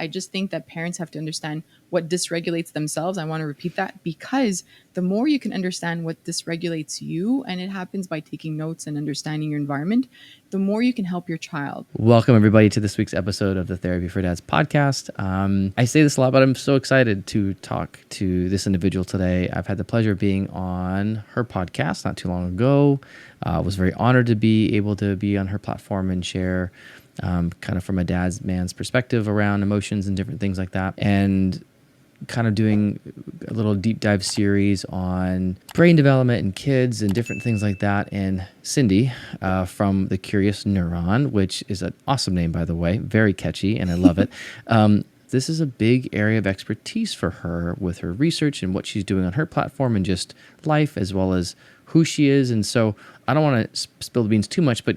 I just think that parents have to understand what dysregulates themselves. I want to repeat that, because the more you can understand what dysregulates you, and it happens by taking notes and understanding your environment, the more you can help your child. Welcome, everybody, to this week's episode of the Therapy4Dads Podcast. I say this a lot, but I'm so excited to talk to this individual today. I've had the pleasure of being on her podcast not too long ago. I was very honored to be able to be on her platform and share kind of from a man's perspective around emotions and different things like that. And kind of doing a little deep dive series on brain development in kids and different things like that. And Cindy from The Curious Neuron, which is an awesome name, by the way, very catchy, and I love it. This is a big area of expertise for her with her research and what she's doing on her platform and just life, as well as who she is. And so I don't want to spill the beans too much, but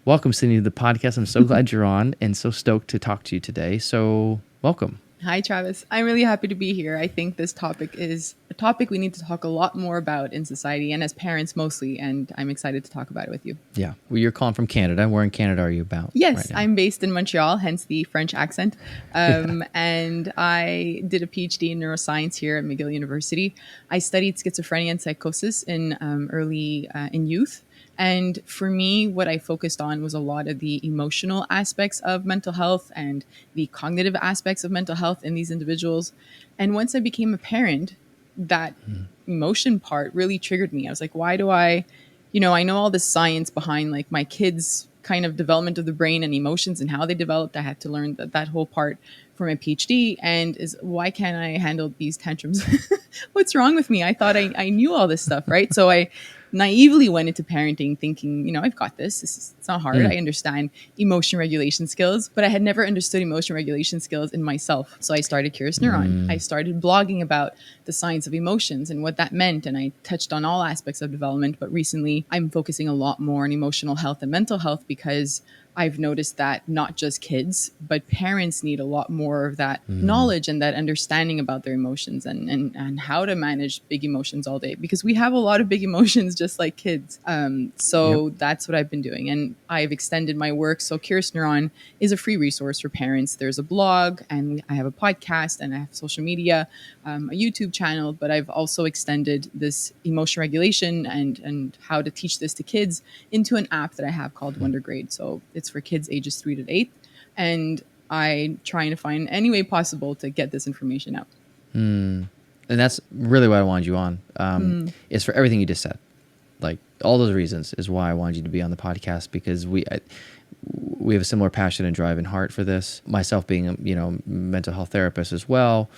welcome, Cindy, to the podcast. I'm so glad you're on and so stoked to talk to you today. So welcome. Hi, Travis. I'm really happy to be here. I think this topic is a topic we need to talk a lot more about in society and as parents mostly, and I'm excited to talk about it with you. Yeah. Well, you're calling from Canada. Where in Canada are you about? Yes, right now? I'm based in Montreal, hence the French accent. And I did a PhD in neuroscience here at McGill University. I studied schizophrenia and psychosis in youth. And for me, what I focused on was a lot of the emotional aspects of mental health and the cognitive aspects of mental health in these individuals. And once I became a parent, that emotion part really triggered me. I was like, why do I know all this science behind like my kids' kind of development of the brain and emotions and how they developed. I had to learn that whole part for my PhD, and why can't I handle these tantrums? What's wrong with me? I thought I knew all this stuff, right? So I naively went into parenting thinking, I've got this. It's not hard. I understand emotion regulation skills, but I had never understood emotion regulation skills in myself. So I started Curious Neuron. I started blogging about the science of emotions and what that meant. And I touched on all aspects of development. But recently I'm focusing a lot more on emotional health and mental health, because I've noticed that not just kids, but parents need a lot more of that knowledge and that understanding about their emotions and how to manage big emotions all day, because we have a lot of big emotions just like kids. That's what I've been doing. And I've extended my work. So Curious Neuron is a free resource for parents. There's a blog, and I have a podcast, and I have social media, a YouTube channel, but I've also extended this emotion regulation and how to teach this to kids into an app that I have called Wondergrade. So it's for kids ages 3 to 8. And I'm trying to find any way possible to get this information out. And that's really why I wanted you on. Is for everything you just said. Like all those reasons is why I wanted you to be on the podcast, because we have a similar passion and drive and heart for this. Myself being a mental health therapist as well.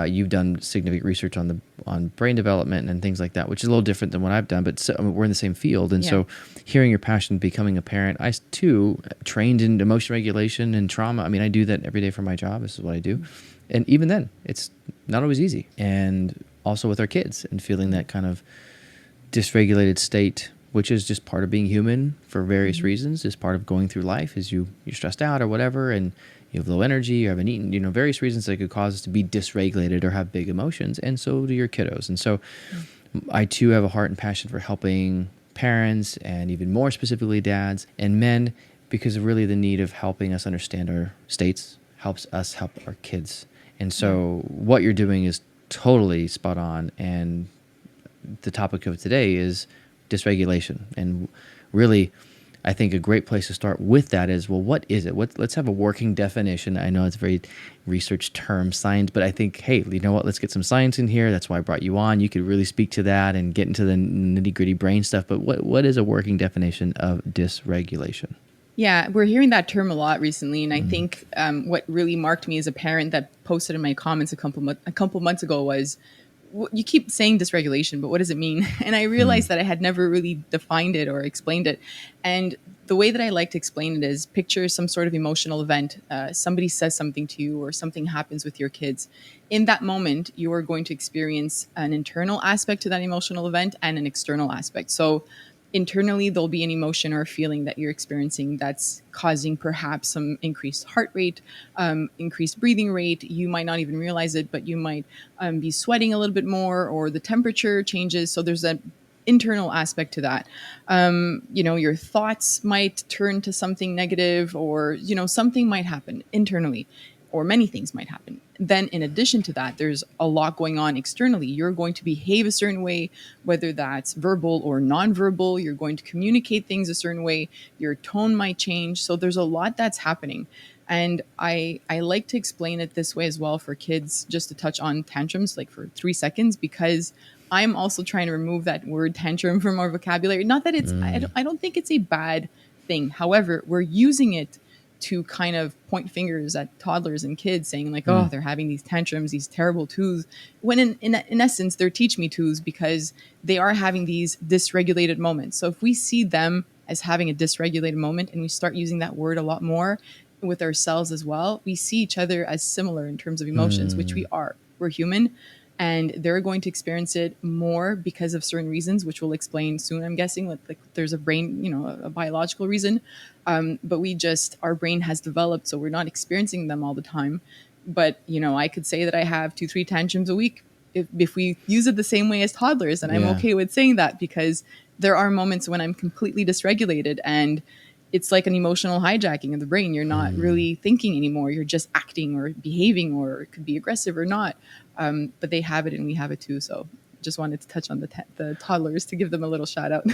You've done significant research on brain development and things like that, which is a little different than what I've done, but we're in the same field. And so hearing your passion, becoming a parent, I too trained in emotion regulation and trauma. I mean, I do that every day for my job. This is what I do. And even then, it's not always easy. And also with our kids and feeling that kind of dysregulated state, which is just part of being human for various reasons, is part of going through life, is you're stressed out or whatever, and you have low energy, you haven't eaten, various reasons that could cause us to be dysregulated or have big emotions, and so do your kiddos. And so I too have a heart and passion for helping parents, and even more specifically dads and men, because of really the need of helping us understand our states helps us help our kids. And so what you're doing is totally spot on, and the topic of today is dysregulation. And really, I think a great place to start with that is, well, what is it? Let's have a working definition. I know it's a very research term, science, but I think, hey, you know what? Let's get some science in here. That's why I brought you on. You could really speak to that and get into the nitty-gritty brain stuff. But what is a working definition of dysregulation? Yeah, we're hearing that term a lot recently. And I think what really marked me as a parent that posted in my comments a couple months ago was, you keep saying dysregulation, but what does it mean? And I realized that I had never really defined it or explained it. And the way that I like to explain it is, picture some sort of emotional event. Somebody says something to you or something happens with your kids. In that moment, you are going to experience an internal aspect to that emotional event and an external aspect. So internally, there'll be an emotion or a feeling that you're experiencing that's causing perhaps some increased heart rate, increased breathing rate. You might not even realize it, but you might be sweating a little bit more, or the temperature changes. So there's an internal aspect to that. Your thoughts might turn to something negative, or, something might happen internally. or many things might happen. Then in addition to that, there's a lot going on externally. You're going to behave a certain way, whether that's verbal or nonverbal. You're going to communicate things a certain way. Your tone might change. So there's a lot that's happening. And I like to explain it this way as well for kids, just to touch on tantrums, like for 3 seconds, because I'm also trying to remove that word tantrum from our vocabulary. Not that it's, I don't think it's a bad thing. However, we're using it to kind of point fingers at toddlers and kids saying like, oh, they're having these tantrums, these terrible twos, when in essence, they're teach me twos because they are having these dysregulated moments. So if we see them as having a dysregulated moment and we start using that word a lot more with ourselves as well, we see each other as similar in terms of emotions, which we are. We're human. And they're going to experience it more because of certain reasons, which we'll explain soon, I'm guessing. Like there's a brain, a biological reason. But our brain has developed, so we're not experiencing them all the time. But, I could say that I have 2-3 tantrums a week if we use it the same way as toddlers. And I'm okay with saying that because there are moments when I'm completely dysregulated and it's like an emotional hijacking of the brain. You're not really thinking anymore. You're just acting or behaving, or it could be aggressive or not. But they have it and we have it too. So just wanted to touch on the toddlers to give them a little shout out.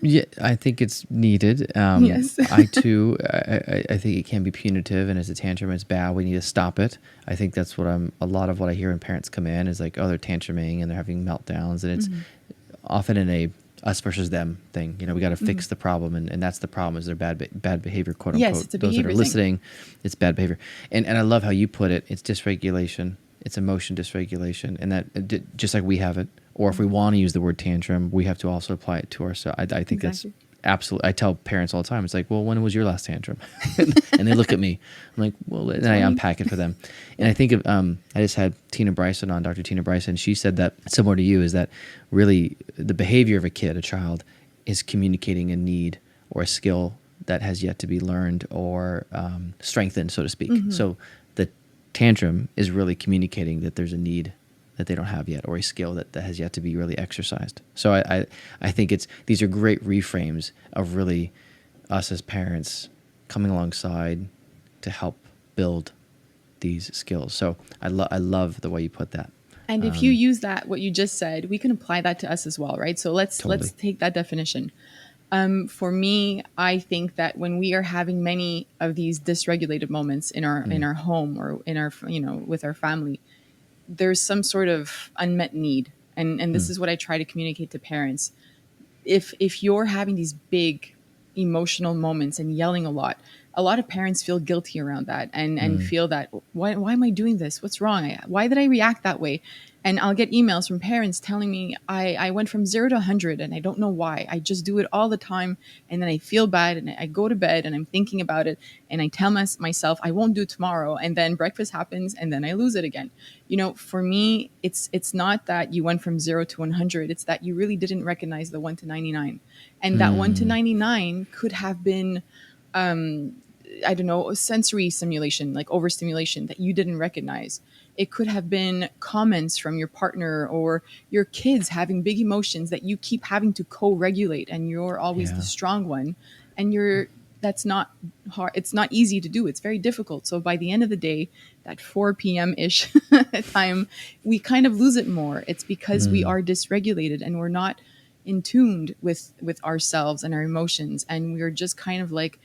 Yeah, I think it's needed. Yes. I too, I think it can be punitive, and as a tantrum, it's bad. We need to stop it. I think that's what a lot of what I hear when parents come in is like, oh, they're tantruming and they're having meltdowns, and it's often in a us versus them thing. We got to fix the problem, and that's the problem is their bad behavior, quote unquote. Yes, it's a Those that are behavior listening, it's bad behavior, and I love how you put it. It's dysregulation. It's emotion dysregulation, and that just like we have it, or if we want to use the word tantrum, we have to also apply it to ourselves. I think that's absolutely. I tell parents all the time, it's like, well, when was your last tantrum? And they look at me. I'm like, well, and I unpack it for them. And I think of I just had Tina Bryson on, Dr. Tina Bryson. She said that similar to you is that really the behavior of a child, is communicating a need or a skill that has yet to be learned or strengthened, so to speak. So the tantrum is really communicating that there's a need that they don't have yet, or a skill that has yet to be really exercised. So I think these are great reframes of really us as parents coming alongside to help build these skills. So I love the way you put that. And if you use that, what you just said, we can apply that to us as well, right? So let's take that definition. For me, I think that when we are having many of these dysregulated moments in our home or in our with our family, there's some sort of unmet need, and this is what I try to communicate to parents. If you're having these big emotional moments and yelling a lot of parents feel guilty around that and feel that why am I doing this? What's wrong? Why did I react that way? And I'll get emails from parents telling me I went from 0 to 100 and I don't know why. I just do it all the time, and then I feel bad and I go to bed and I'm thinking about it and I tell myself I won't do it tomorrow, and then breakfast happens and then I lose it again. For me, it's not that you went from 0 to 100. It's that you really didn't recognize the 1 to 99, and that 1 to 99 could have been I don't know, sensory stimulation, like overstimulation that you didn't recognize. It could have been comments from your partner or your kids having big emotions that you keep having to co-regulate, and you're always the strong one. And that's not hard. It's not easy to do. It's very difficult. So by the end of the day, that 4 p.m.-ish time, we kind of lose it more. It's because we are dysregulated and we're not in tuned with ourselves and our emotions. And we're just kind of like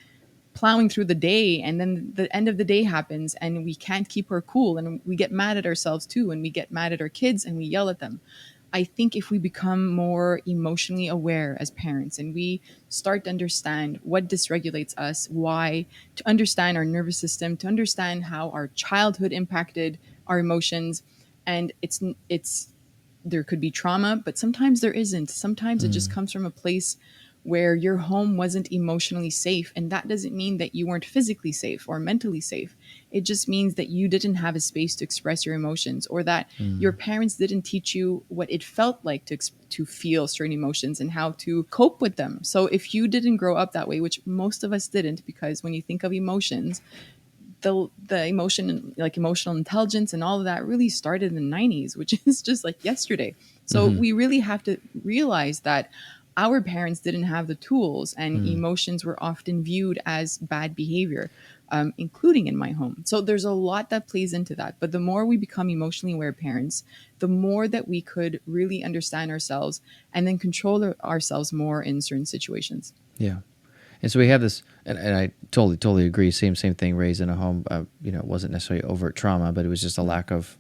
plowing through the day, and then the end of the day happens and we can't keep our cool, and we get mad at ourselves too, and we get mad at our kids and we yell at them. I think if we become more emotionally aware as parents and we start to understand what dysregulates us, why, to understand our nervous system, to understand how our childhood impacted our emotions, and it's there could be trauma, but sometimes there isn't. Sometimes it just comes from a place where your home wasn't emotionally safe. And that doesn't mean that you weren't physically safe or mentally safe. It just means that you didn't have a space to express your emotions, or that your parents didn't teach you what it felt like to feel certain emotions and how to cope with them. So if you didn't grow up that way, which most of us didn't, because when you think of emotions, the emotion, like emotional intelligence and all of that, really started in the 90s, which is just like yesterday. So we really have to realize that our parents didn't have the tools, and emotions were often viewed as bad behavior. including in my home. So there's a lot that plays into that. But the more we become emotionally aware parents, the more that we could really understand ourselves and then control ourselves more in certain situations. Yeah. And so we have this, and I totally agree. Same thing. Raised in a home, it wasn't necessarily overt trauma, but it was just a lack of,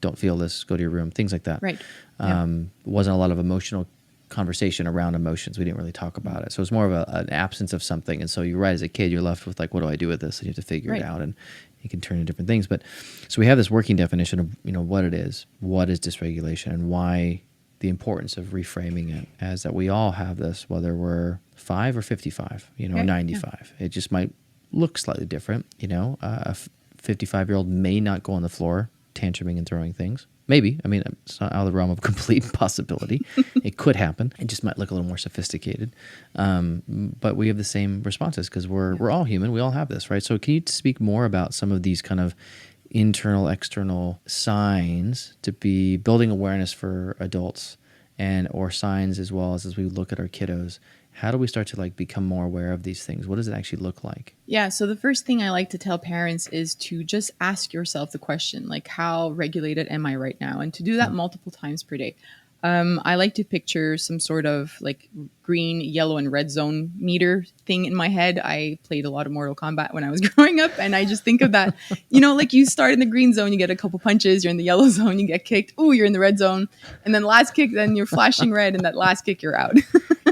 don't feel this, go to your room, things like that. Right. Wasn't a lot of emotional conversation around emotions. We didn't really talk about it. So it's more of an absence of something. And so you're right, as a kid, you're left with like, what do I do with this? And you have to figure it out, and it can turn into different things. But so we have this working definition of, what it is, what is dysregulation, and why the importance of reframing it as that we all have this, whether we're 5 or 55, 95. It just might look slightly different. A 55-year-old may not go on the floor tantruming and throwing things. Maybe. I mean, it's not out of the realm of complete possibility. It could happen. It just might look a little more sophisticated. But we have the same responses because we're all human. We all have this, right? So can you speak more about some of these kind of internal, external signs to be building awareness for adults, and or signs as well as we look at our kiddos? How do we start to become more aware of these things? What does it actually look like? Yeah. So the first thing I like to tell parents is to just ask yourself the question, how regulated am I right now? And to do that multiple times per day. I like to picture some sort of green, yellow, and red zone meter thing in my head. I played a lot of Mortal Kombat when I was growing up, and I just think of that, you start in the green zone, you get a couple punches, you're in the yellow zone, you get kicked, ooh, you're in the red zone, and then last kick, then you're flashing red, and that last kick, you're out.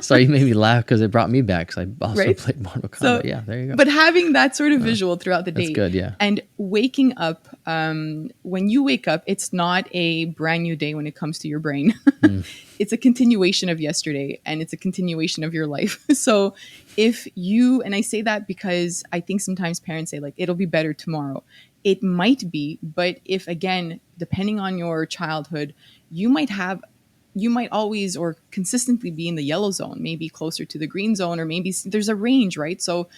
Sorry, you made me laugh because it brought me back because I also played Mortal Kombat. So, yeah, there you go. But having that sort of visual throughout the day. That's good, yeah. And waking up, when you wake up, it's not a brand new day when it comes to your brain. It's a continuation of yesterday, and it's a continuation of your life. So and I say that because I think sometimes parents say it'll be better tomorrow. It might be, but if again, depending on your childhood, you might always or consistently be in the yellow zone, maybe closer to the green zone, or maybe there's a range, right? So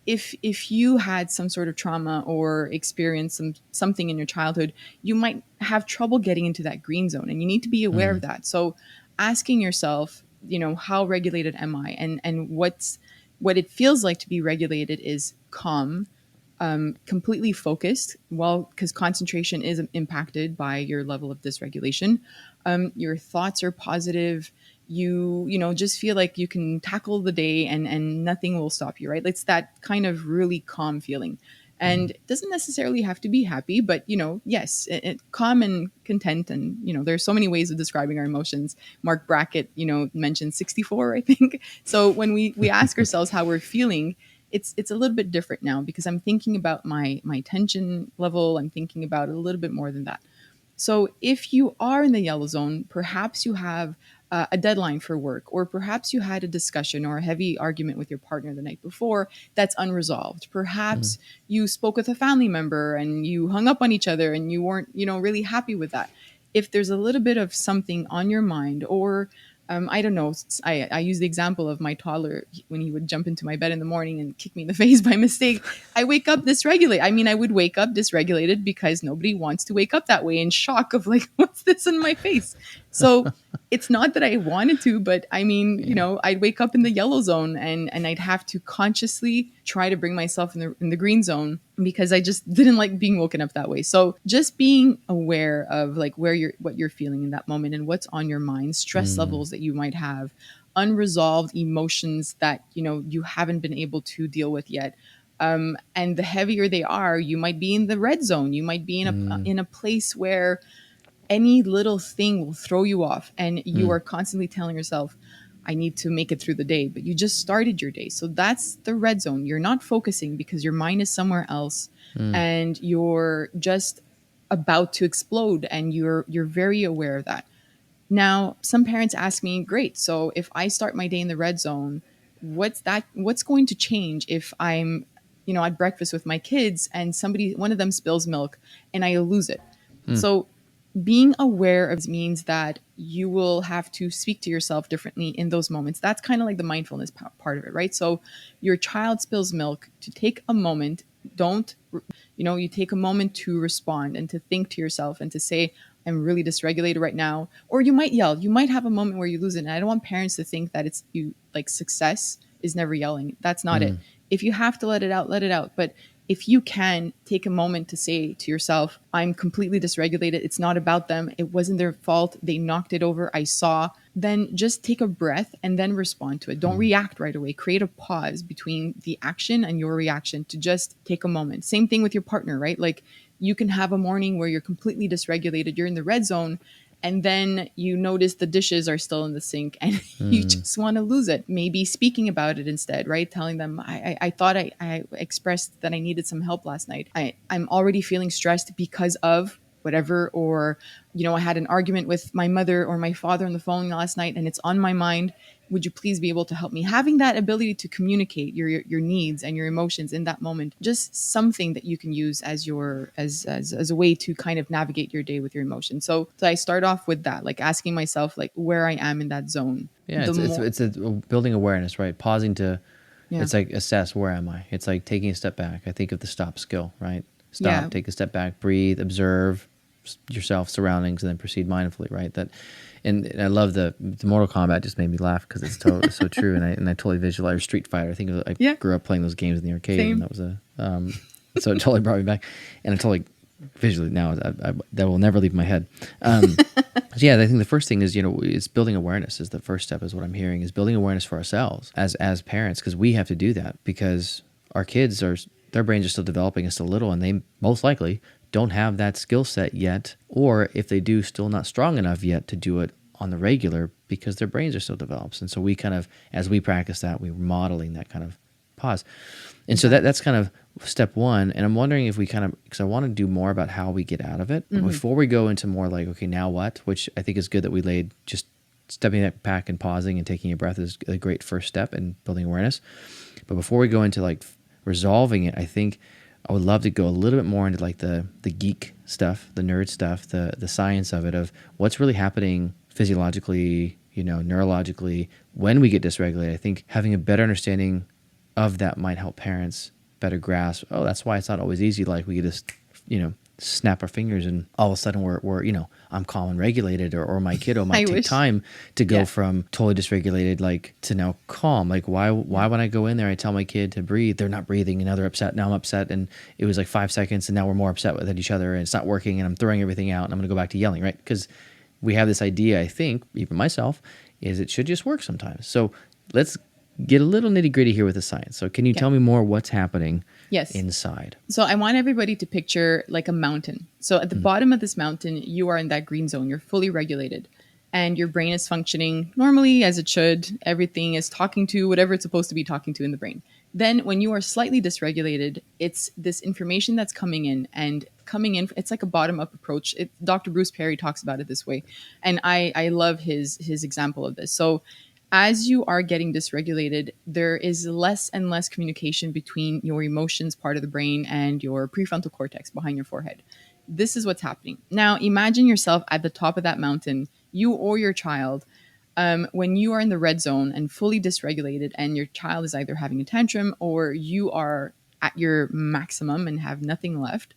if you had some sort of trauma or experienced something in your childhood, you might have trouble getting into that green zone, and you need to be aware of that. So asking yourself, how regulated am I? And what it feels like to be regulated is calm, completely focused, because concentration is impacted by your level of dysregulation. Your thoughts are positive. You just feel like you can tackle the day and nothing will stop you, right? It's that kind of really calm feeling. And it doesn't necessarily have to be happy, but, yes, calm and content. And, there's so many ways of describing our emotions. Mark Brackett, mentioned 64, I think. So when we ask ourselves how we're feeling, it's a little bit different now because I'm thinking about my tension level. I'm thinking about it a little bit more than that. So if you are in the yellow zone, perhaps you have a deadline for work, or perhaps you had a discussion or a heavy argument with your partner the night before that's unresolved. Perhaps you spoke with a family member and you hung up on each other and you weren't, really happy with that. If there's a little bit of something on your mind, or I don't know, I use the example of my toddler when he would jump into my bed in the morning and kick me in the face by mistake. I wake up dysregulated. I would wake up dysregulated because nobody wants to wake up that way in shock of what's this in my face? So it's not that I wanted to, but I'd wake up in the yellow zone and I'd have to consciously try to bring myself in the green zone because I just didn't like being woken up that way. So just being aware of what you're feeling in that moment and what's on your mind, stress levels that you might have, unresolved emotions that, you haven't been able to deal with yet. And the heavier they are, you might be in the red zone. You might be in a place where any little thing will throw you off, and you are constantly telling yourself, I need to make it through the day, but you just started your day. So that's the red zone. You're not focusing because your mind is somewhere else and you're just about to explode, and you're very aware of that. Now, some parents ask me, great, so if I start my day in the red zone, what's going to change if I'm, at breakfast with my kids and one of them spills milk and I lose it? So being aware of this means that you will have to speak to yourself differently in those moments. That's kind of like the mindfulness part of it, right? So your child spills milk, to take a moment, you take a moment to respond and to think to yourself and to say, I'm really dysregulated right now. Or you might yell. You might have a moment where you lose it. And I don't want parents to think that success is never yelling. That's not it. If you have to let it out, let it out. But if you can take a moment to say to yourself, I'm completely dysregulated. It's not about them. It wasn't their fault. They knocked it over. I saw. Then just take a breath and then respond to it. Don't react right away. Create a pause between the action and your reaction to just take a moment. Same thing with your partner, right? Like you can have a morning where you're completely dysregulated. You're in the red zone. And then you notice the dishes are still in the sink and you just want to lose it. Maybe speaking about it instead, right? Telling them, I thought I expressed that I needed some help last night. I'm already feeling stressed because of whatever, or, I had an argument with my mother or my father on the phone last night and it's on my mind. Would you please be able to help me? Having that ability to communicate your needs and your emotions in that moment, just something that you can use as as a way to kind of navigate your day with your emotions. So I start off with that, like asking myself like where I am in that zone. Yeah, it's a building awareness, right? Pausing to, Yeah. It's like assess, where am I? It's like taking a step back. I think of the stop skill, right? Stop, take a step back, breathe, observe yourself, surroundings, and then proceed mindfully, right? And I love the Mortal Kombat just made me laugh because it's so true, and I totally visualize Street Fighter. I think I grew up playing those games in the arcade, Same. and that was so it totally brought me back, and I totally visually now that will never leave my head. Yeah, I think the first thing is it's building awareness is the first step, is what I'm hearing, is building awareness for ourselves as parents, because we have to do that because our kids their brains are still developing and still little, and they most likely don't have that skill set yet, or if they do, still not strong enough yet to do it on the regular because their brains are still developed. And so we kind of, as we practice that, we're modeling that kind of pause. And so that's kind of step one. And I'm wondering if we because I want to do more about how we get out of it. But before we go into more like, okay, now what, which I think is good that we laid, just stepping back and pausing and taking a breath is a great first step in building awareness. But before we go into like resolving it, I think I would love to go a little bit more into like the geek stuff, the nerd stuff, the science of it, of what's really happening physiologically, neurologically when we get dysregulated. I think having a better understanding of that might help parents better grasp, that's why it's not always easy. Like we could just, snap our fingers and all of a sudden we're I'm calm and regulated, or my kiddo might take time to go from totally dysregulated like to now calm. Like why when I go in there I tell my kid to breathe, they're not breathing, and now they're upset, now I'm upset, and it was like 5 seconds and now we're more upset with each other and it's not working and I'm throwing everything out and I'm going to go back to yelling, right? Because we have this idea, I think, even myself, is it should just work sometimes. So let's get a little nitty gritty here with the science. So can you tell me more what's happening inside? So I want everybody to picture like a mountain. So at the bottom of this mountain, you are in that green zone. You're fully regulated and your brain is functioning normally as it should. Everything is talking to whatever it's supposed to be talking to in the brain. Then when you are slightly dysregulated, it's this information that's coming in. It's like a bottom-up approach. Dr. Bruce Perry talks about it this way. And I love his example of this. So as you are getting dysregulated, there is less and less communication between your emotions part of the brain and your prefrontal cortex behind your forehead. This is what's happening. Now, imagine yourself at the top of that mountain, you or your child, when you are in the red zone and fully dysregulated, and your child is either having a tantrum or you are at your maximum and have nothing left.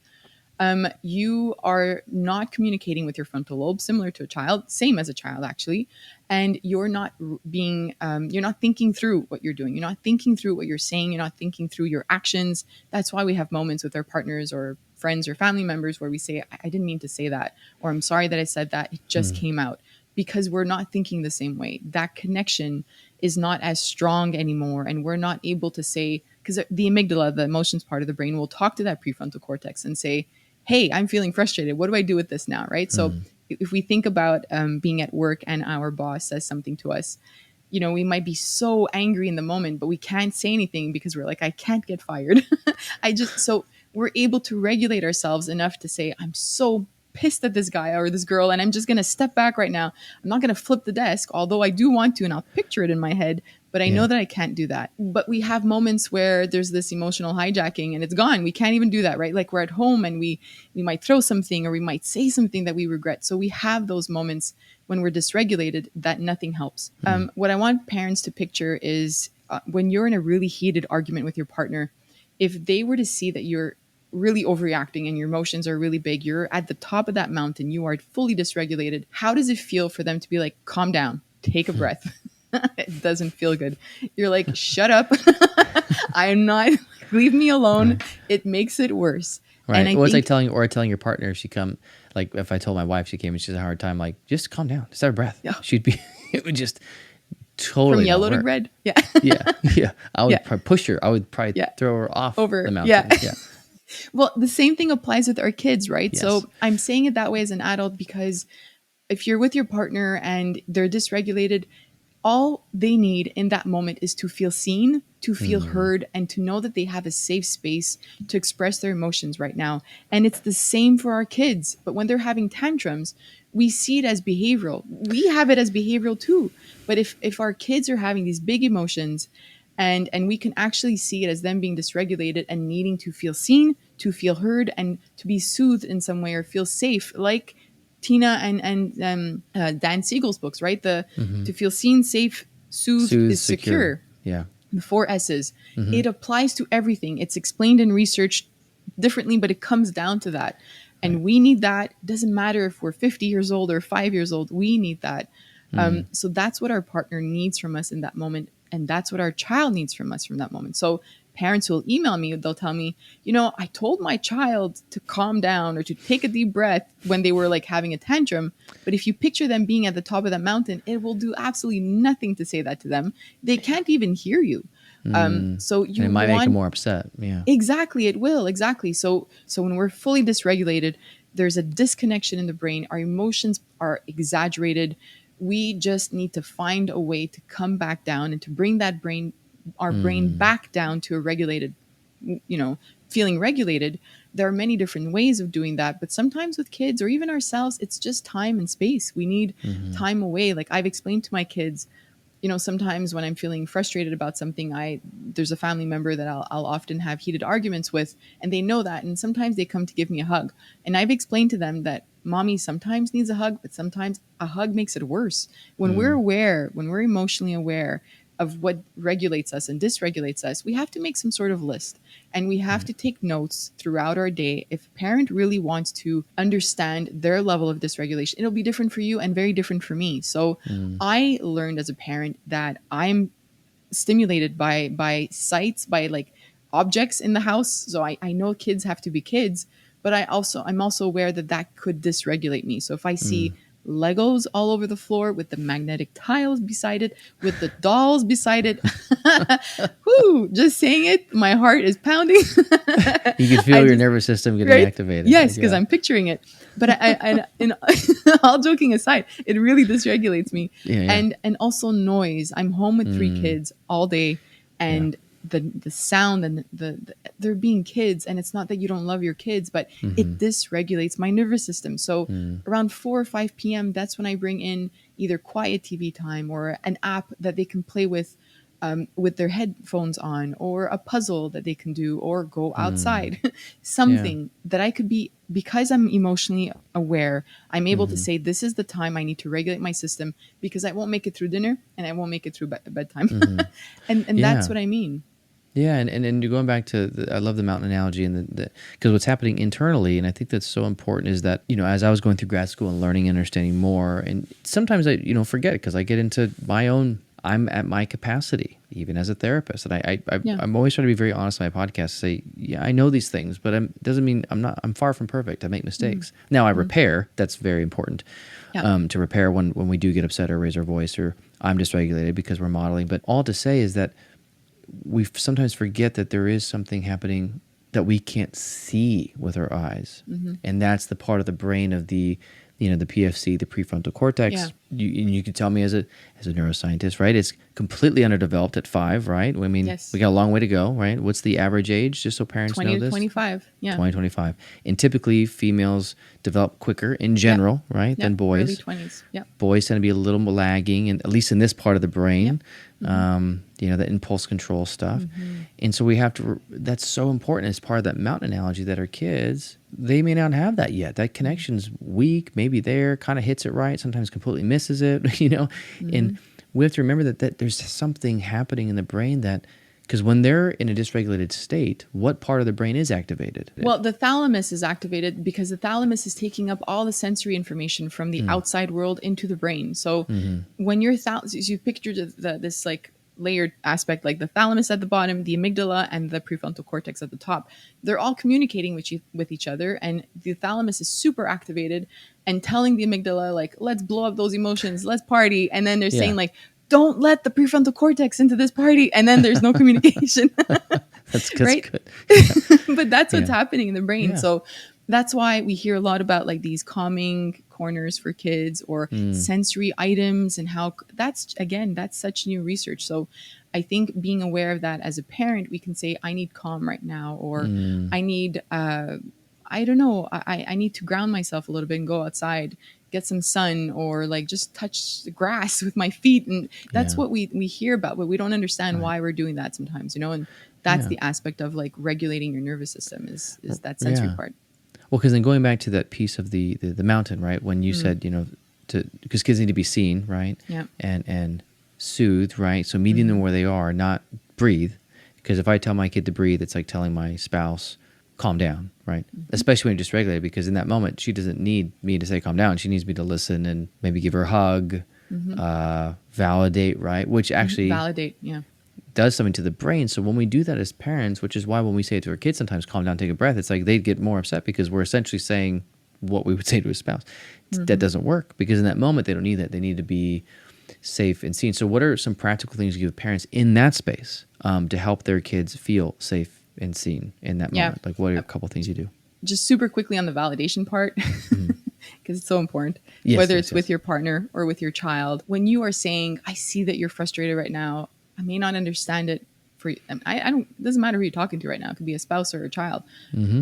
You are not communicating with your frontal lobe, similar to a child, same as a child actually, and you're not thinking through what you're doing. You're not thinking through what you're saying. You're not thinking through your actions. That's why we have moments with our partners or friends or family members where we say, I didn't mean to say that, or I'm sorry that I said that. It just came out, because we're not thinking the same way. That connection is not as strong anymore, and we're not able to say, because the amygdala, the emotions part of the brain, will talk to that prefrontal cortex and say, hey, I'm feeling frustrated. What do I do with this now, right? So if we think about being at work and our boss says something to us, we might be so angry in the moment, but we can't say anything because we're like, I can't get fired. So we're able to regulate ourselves enough to say, I'm so pissed at this guy or this girl, and I'm just going to step back right now. I'm not going to flip the desk, although I do want to, and I'll picture it in my head, but I know that I can't do that. But we have moments where there's this emotional hijacking and it's gone. We can't even do that, right? Like we're at home and we might throw something or we might say something that we regret. So we have those moments when we're dysregulated that nothing helps. What I want parents to picture is when you're in a really heated argument with your partner, if they were to see that you're really overreacting and your emotions are really big, you're at the top of that mountain, you are fully dysregulated. How does it feel for them to be like, calm down, take a breath? It doesn't feel good. You're like, shut up. I am not leave me alone. It makes it worse. Right. And I Well, it's think, like telling your partner if she come, like if I told my wife she came and she has a hard time, like just calm down, just have a breath. Yeah. She'd be, it would just totally from yellow not to work. red. Yeah. Yeah. I would Yeah. probably push her. I would probably throw her off Over. the mountain. Yeah. Well, the same thing applies with our kids, right? Yes. So I'm saying it that way as an adult because if you're with your partner and they're dysregulated, all they need in that moment is to feel seen, to feel heard, and to know that they have a safe space to express their emotions right now. And it's the same for our kids. But when they're having tantrums, we see it as behavioral. We have it as behavioral too. But if our kids are having these big emotions and we can actually see it as them being dysregulated and needing to feel seen, to feel heard, and to be soothed in some way or feel safe, like Tina and Dan Siegel's books, right? To feel seen, safe, soothed is secure. Yeah. The 4 S's. It applies to everything. It's explained and researched differently, but it comes down to that. And we need that. It doesn't matter if we're 50 years old or 5 years old. We need that. So that's what our partner needs from us in that moment. And that's what our child needs from us from that moment. So parents will email me, they'll tell me, I told my child to calm down or to take a deep breath when they were like having a tantrum. But if you picture them being at the top of that mountain, it will do absolutely nothing to say that to them. They can't even hear you. So you and it might make them more upset. Yeah. Exactly. It will. Exactly. So when we're fully dysregulated, there's a disconnection in the brain. Our emotions are exaggerated. We just need to find a way to come back down and to bring our brain back down to a regulated, feeling regulated. There are many different ways of doing that, but sometimes with kids or even ourselves, it's just time and space. We need time away. Like I've explained to my kids, sometimes when I'm feeling frustrated about something, there's a family member that I'll often have heated arguments with, and they know that. And sometimes they come to give me a hug. And I've explained to them that mommy sometimes needs a hug, but sometimes a hug makes it worse. When we're aware, when we're emotionally aware of what regulates us and dysregulates us, we have to make some sort of list and we have to take notes throughout our day. If a parent really wants to understand their level of dysregulation, it'll be different for you and very different for me. So I learned as a parent that I'm stimulated by sights, by like objects in the house. So I know kids have to be kids, but I'm also aware that could dysregulate me. So if I see Legos all over the floor with the magnetic tiles beside it, with the dolls beside it. Whoo, just saying it, my heart is pounding. You can feel your nervous system getting activated. Yes, because I'm picturing it. But I all joking aside, it really dysregulates me. And also noise. I'm home with 3 kids all day, and the sound and they're being kids, and it's not that you don't love your kids, but it dysregulates my nervous system. So around 4 or 5 p.m., that's when I bring in either quiet TV time or an app that they can play with their headphones on, or a puzzle that they can do, or go outside. Something that I could be, because I'm emotionally aware, I'm able to say, this is the time I need to regulate my system, because I won't make it through dinner and I won't make it through bedtime. And that's what I mean. Yeah, and you're going back to, I love the mountain analogy, and because what's happening internally, and I think that's so important, is that, as I was going through grad school and learning and understanding more, and sometimes I, forget it because I get into my own, I'm at my capacity, even as a therapist. And I'm always trying to be very honest on my podcast, say, yeah, I know these things, but it doesn't mean I'm far from perfect. I make mistakes. Now I repair, that's very important. To repair when we do get upset or raise our voice, or I'm dysregulated because we're modeling. But all to say is that we sometimes forget that there is something happening that we can't see with our eyes. And that's the part of the brain of the PFC, the prefrontal cortex. You can tell me as a neuroscientist, right? It's completely underdeveloped at 5, right? I mean, we got a long way to go, right? What's the average age, just so parents know this? 20 to 25, 20, 25. And typically females develop quicker in general, right, than boys. Early 20s, Boys tend to be a little more lagging, and at least in this part of the brain. The impulse control stuff. And so we have to, that's so important as part of that mountain analogy, that our kids, they may not have that yet. That connection's weak, maybe there, kind of hits it right, sometimes completely misses it, and we have to remember that there's something happening in the brain that, because when they're in a dysregulated state, what part of the brain is activated? Well, the thalamus is activated because the thalamus is taking up all the sensory information from the outside world into the brain. So when your thalamus, you picture this like layered aspect, like the thalamus at the bottom, the amygdala, and the prefrontal cortex at the top. They're all communicating with each other, and the thalamus is super activated and telling the amygdala, like, let's blow up those emotions, let's party. And then they're saying, like, don't let the prefrontal cortex into this party. And then there's no communication. That's right? good. But that's what's happening in the brain. Yeah. So that's why we hear a lot about like these calming corners for kids or sensory items, and how that's such new research. So I think being aware of that as a parent, we can say, I need calm right now, or I need, I don't know, I need to ground myself a little bit and go outside, get some sun, or like just touch the grass with my feet. And that's what we hear about, but we don't understand why we're doing that sometimes, and that's the aspect of like regulating your nervous system is that sensory part. Well, because then going back to that piece of the mountain, right? When you said, because kids need to be seen, right? Yeah. And soothed, right? So meeting them where they are, not breathe. Because if I tell my kid to breathe, it's like telling my spouse, calm down, right? Especially when you're dysregulated, because in that moment, she doesn't need me to say calm down. She needs me to listen and maybe give her a hug, validate, right? Which actually validate, does something to the brain. So when we do that as parents, which is why when we say it to our kids sometimes, calm down, take a breath, it's like they'd get more upset because we're essentially saying what we would say to a spouse. That doesn't work, because in that moment they don't need that. They need to be safe and seen. So what are some practical things you give parents in that space to help their kids feel safe and seen in that moment? Like, what are a couple things you do? Just super quickly on the validation part, because it's so important, whether it's with your partner or with your child. When you are saying, I see that you're frustrated right now, I may not understand it for you. I don't, it doesn't matter who you're talking to right now. It could be a spouse or a child.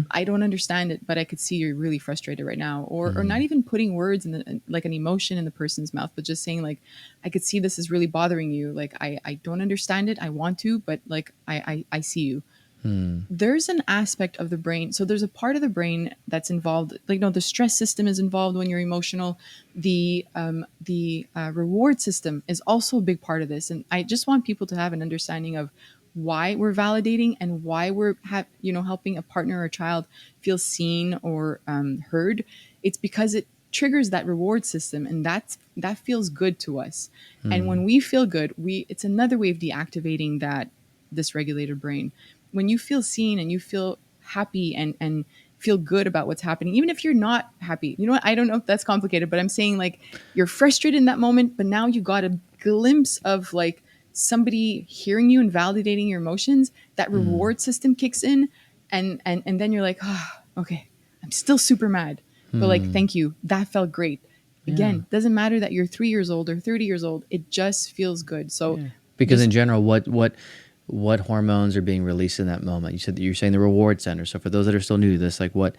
I don't understand it, but I could see you're really frustrated right now. Or not even putting words in like an emotion in the person's mouth, but just saying like, I could see this is really bothering you. Like, I don't understand it. I want to, but like, I see you. There's an aspect of the brain. So there's a part of the brain that's involved, like, the stress system is involved when you're emotional. The reward system is also a big part of this. And I just want people to have an understanding of why we're validating and why we're helping a partner or a child feel seen or heard. It's because it triggers that reward system, and that feels good to us. And when we feel good, it's another way of deactivating that dysregulated brain. When you feel seen and you feel happy and feel good about what's happening, even if you're not happy, I don't know if that's complicated, but I'm saying like you're frustrated in that moment, but now you got a glimpse of like somebody hearing you and validating your emotions, that reward system kicks in, and then you're like, okay, I'm still super mad, but like, thank you. That felt great. Again, doesn't matter that you're 3 years old or 30 years old. It just feels good. So because in general, what hormones are being released in that moment? You said that you're saying the reward center. So for those that are still new to this, like what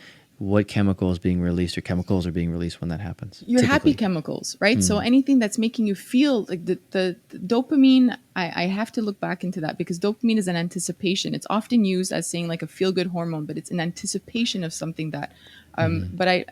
chemicals being released or chemicals are being released when that happens? Your happy chemicals, right? So anything that's making you feel like the dopamine, I have to look back into that, because dopamine is an anticipation. It's often used as saying like a feel-good hormone, but it's an anticipation of something that, but I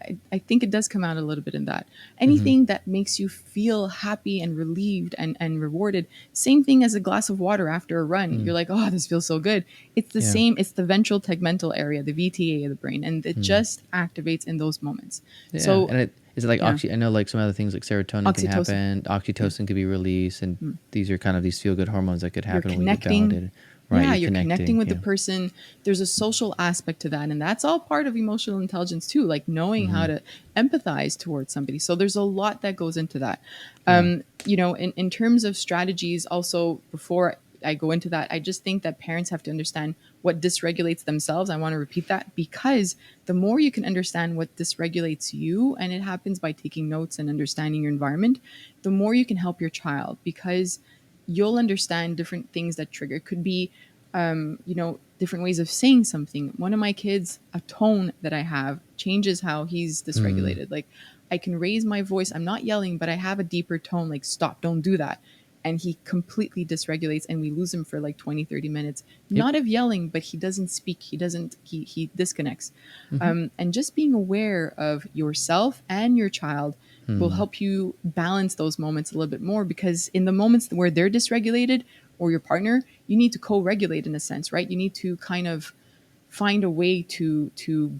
think it does come out a little bit in that. Anything that makes you feel happy and relieved and rewarded, same thing as a glass of water after a run. You're like, oh, this feels so good. It's the same. It's the ventral tegmental area, the VTA of the brain, and it just activates in those moments. So, and is it like I know like some other things like serotonin can happen, oxytocin could be released, and these are kind of these feel good hormones that could happen when you get validated. Right, you're connecting with the person. There's a social aspect to that, and that's all part of emotional intelligence too, like knowing how to empathize towards somebody. So there's a lot that goes into that. In terms of strategies also, before I go into that, I just think that parents have to understand what dysregulates themselves. I want to repeat that, because the more you can understand what dysregulates you, and it happens by taking notes and understanding your environment, the more you can help your child, because you'll understand different things that trigger. It could be, different ways of saying something. One of my kids, a tone that I have changes how he's dysregulated. Like, I can raise my voice. I'm not yelling, but I have a deeper tone, like, stop, don't do that. And he completely dysregulates, and we lose him for like 20, 30 minutes, not of yelling, but he doesn't speak. He disconnects. And just being aware of yourself and your child will help you balance those moments a little bit more, because in the moments where they're dysregulated, or your partner, you need to co-regulate in a sense, right? You need to kind of find a way to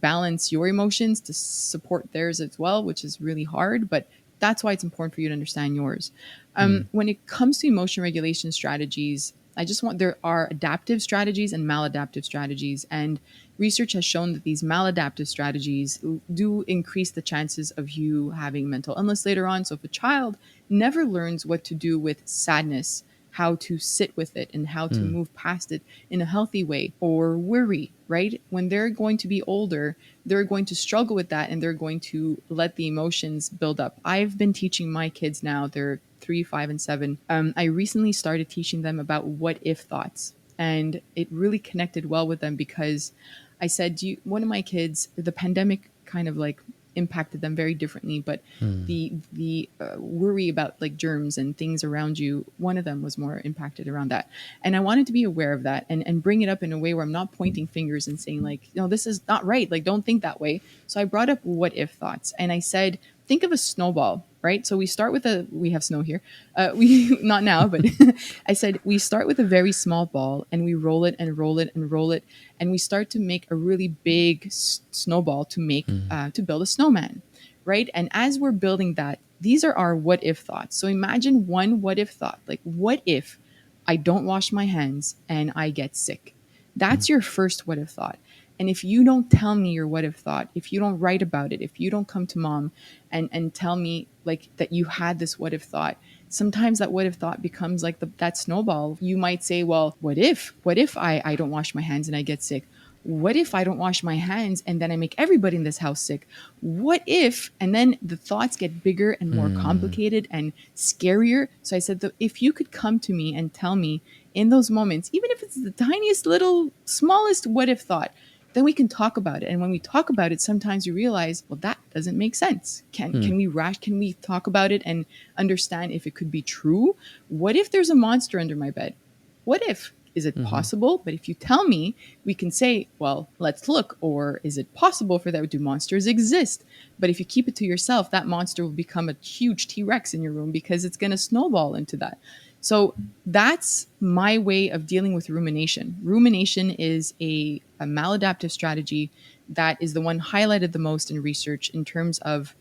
balance your emotions to support theirs as well, which is really hard, but that's why it's important for you to understand yours. When it comes to emotion regulation strategies, there are adaptive strategies and maladaptive strategies. And research has shown that these maladaptive strategies do increase the chances of you having mental illness later on. So if a child never learns what to do with sadness, how to sit with it and how to move past it in a healthy way, or worry, right? When they're going to be older, they're going to struggle with that and they're going to let the emotions build up. I've been teaching my kids now, they're 3, 5, and 7. I recently started teaching them about what if thoughts, and it really connected well with them because I said, one of my kids, the pandemic kind of like impacted them very differently, but the worry about like germs and things around you, one of them was more impacted around that. And I wanted to be aware of that and bring it up in a way where I'm not pointing fingers and saying like, no, this is not right. Like, don't think that way. So I brought up what if thoughts, and I said, think of a snowball, right? So we start with we have snow here. We not now, but I said we start with a very small ball and we roll it and roll it and roll it. And we start to make a really big snowball to make, to build a snowman, right? And as we're building that, these are our what if thoughts. So imagine one what if thought, like what if I don't wash my hands and I get sick? That's your first what if thought. And if you don't tell me your what if thought, if you don't write about it, if you don't come to mom and tell me like that you had this what if thought, sometimes that what if thought becomes like that snowball. You might say, well, what if I don't wash my hands and I get sick? What if I don't wash my hands and then I make everybody in this house sick? What if? And then the thoughts get bigger and more complicated and scarier. So I said, if you could come to me and tell me in those moments, even if it's the tiniest little, smallest what if thought, then we can talk about it. And when we talk about it, sometimes you realize, well, that doesn't make sense. Can we talk about it and understand if it could be true? What if there's a monster under my bed? What if? Is it possible? But if you tell me, we can say, well, let's look. Or is it possible for that? Do monsters exist? But if you keep it to yourself, that monster will become a huge T-Rex in your room because it's going to snowball into that. So that's my way of dealing with rumination. Rumination is a maladaptive strategy that is the one highlighted the most in research in terms of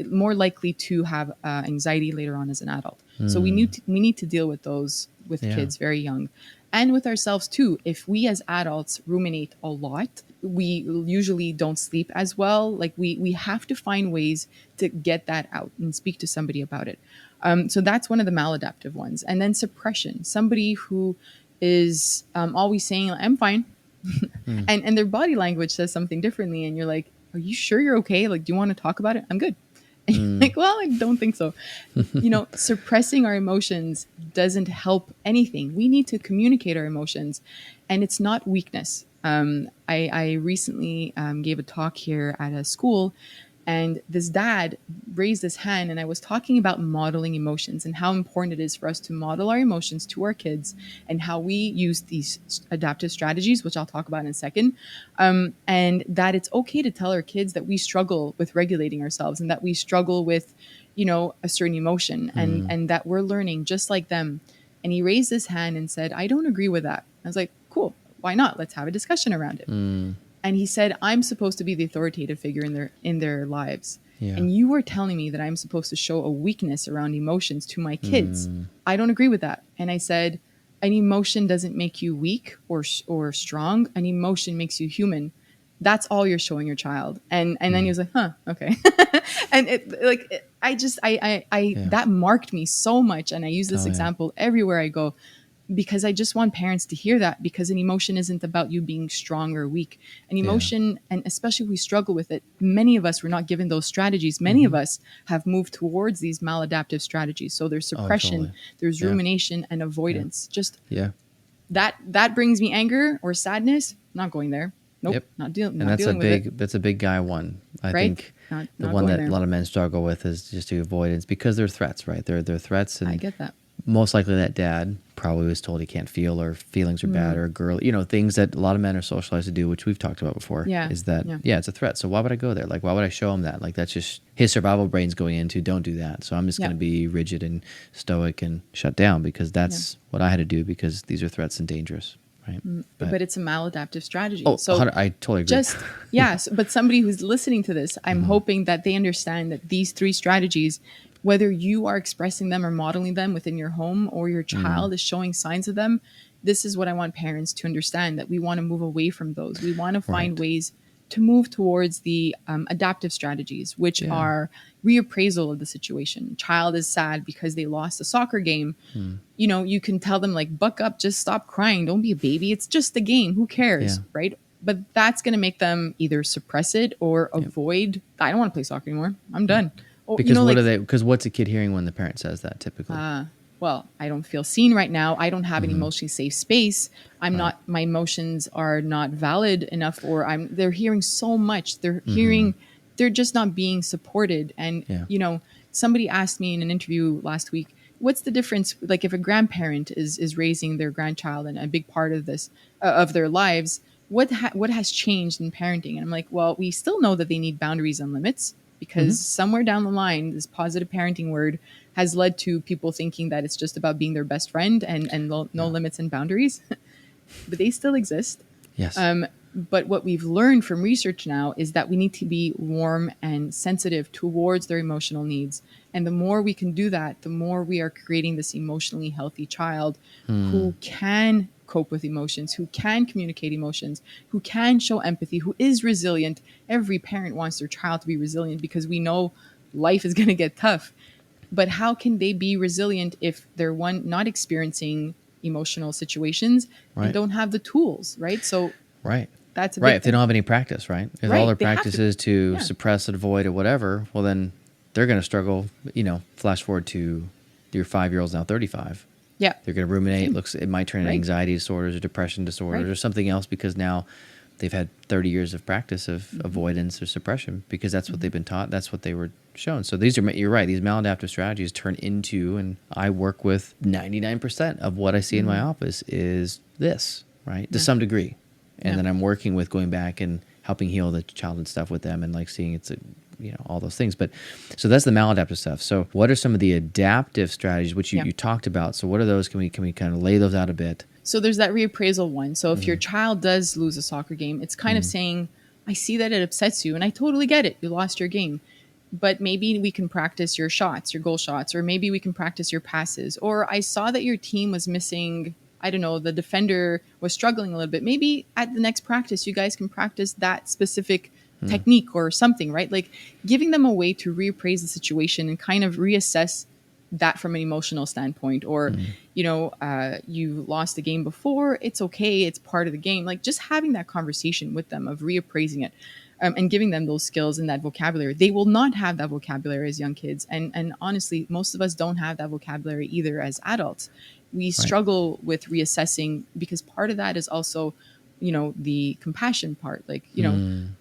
more likely to have anxiety later on as an adult. So we need to deal with those with kids very young, and with ourselves too. If we as adults ruminate a lot, we usually don't sleep as well. Like we have to find ways to get that out and speak to somebody about it. So that's one of the maladaptive ones. And then suppression, somebody who is always saying, I'm fine. And their body language says something differently. And you're like, are you sure you're okay? Like, do you want to talk about it? I'm good. And you're like, well, I don't think so. Suppressing our emotions doesn't help anything. We need to communicate our emotions, and it's not weakness. I recently gave a talk here at a school, and this dad raised his hand, and I was talking about modeling emotions and how important it is for us to model our emotions to our kids and how we use these adaptive strategies, which I'll talk about in a second. And that it's okay to tell our kids that we struggle with regulating ourselves and that we struggle with, a certain emotion and that we're learning just like them. And he raised his hand and said, I don't agree with that. I was like, cool. Why not? Let's have a discussion around it. And he said, I'm supposed to be the authoritative figure in their lives. Yeah. And you are telling me that I'm supposed to show a weakness around emotions to my kids. I don't agree with that. And I said, an emotion doesn't make you weak or strong. An emotion makes you human. That's all you're showing your child. And then he was like, huh, okay. And that marked me so much. And I use this example everywhere I go, because I just want parents to hear that, because an emotion isn't about you being strong or weak. An emotion, and especially if we struggle with it, many of us were not given those strategies. Many of us have moved towards these maladaptive strategies. So there's suppression, there's rumination and avoidance. That brings me anger or sadness. Not going there. Nope. Not dealing with it. That's a big guy one. I think the one that a lot of men struggle with is just the avoidance, because they're threats, right? They're threats. And I get that. Most likely that dad probably was told he can't feel, or feelings are bad, or girl, things that a lot of men are socialized to do, which we've talked about before, is that, it's a threat. So why would I go there? Like, why would I show him that? Like, that's just his survival brain's going into, don't do that. So I'm just going to be rigid and stoic and shut down, because that's what I had to do, because these are threats and dangerous. right? But it's a maladaptive strategy. Oh, so I totally agree. But somebody who's listening to this, I'm hoping that they understand that these 3 strategies, whether you are expressing them or modeling them within your home or your child is showing signs of them, this is what I want parents to understand, that we want to move away from those. We want to find ways to move towards the adaptive strategies, which are reappraisal of the situation. Child is sad because they lost a soccer game. You know, you can tell them like, buck up, just stop crying. Don't be a baby. It's just a game. Who cares? Yeah. Right. But that's going to make them either suppress it or avoid. I don't want to play soccer anymore. I'm done. Or, Because because what's a kid hearing when the parent says that typically? Well, I don't feel seen right now. I don't have an emotionally safe space. I'm not, my emotions are not valid enough, or they're hearing so much. They're hearing, they're just not being supported. And, you know, somebody asked me in an interview last week, what's the difference? Like if a grandparent is raising their grandchild and a big part of this, of their lives, what has changed in parenting? And I'm like, well, we still know that they need boundaries and limits, because somewhere down the line, this positive parenting word has led to people thinking that it's just about being their best friend and no limits and boundaries, but they still exist. Yes. But what we've learned from research now is that we need to be warm and sensitive towards their emotional needs. And the more we can do that, the more we are creating this emotionally healthy child who can cope with emotions, who can communicate emotions, who can show empathy, who is resilient. Every parent wants their child to be resilient because we know life is going to get tough. But how can they be resilient if they're not experiencing emotional situations and don't have the tools, right? So that's a big if they don't have any practice, right? If all their practice is to suppress it, avoid it, whatever, well then they're going to struggle. You know, flash forward to your 5-year-old's now 35. Yeah, they're going to ruminate. It might turn into anxiety disorders or depression disorders or something else, because now they've had 30 years of practice of avoidance or suppression, because that's what they've been taught. That's what they were shown. So you're right. These maladaptive strategies turn into, and I work with 99% of what I see in my office is this, right? To some degree. And then I'm working with going back and helping heal the child and stuff with them, and like seeing all those things. But so that's the maladaptive stuff. So what are some of the adaptive strategies, which you talked about? So what are those? Can we kind of lay those out a bit? So there's that reappraisal one. So if your child does lose a soccer game, it's kind of saying, I see that it upsets you and I totally get it. You lost your game. But maybe we can practice your shots, your goal shots, or maybe we can practice your passes. Or I saw that your team was missing, I don't know, the defender was struggling a little bit. Maybe at the next practice, you guys can practice that specific technique or something, right? Like giving them a way to reappraise the situation and kind of reassess that from an emotional standpoint. Or, you lost the game before, it's okay, it's part of the game. Like just having that conversation with them of reappraising it. And giving them those skills and that vocabulary. They will not have that vocabulary as young kids. And honestly, most of us don't have that vocabulary either as adults. We struggle with reassessing, because part of that is also, the compassion part. Like,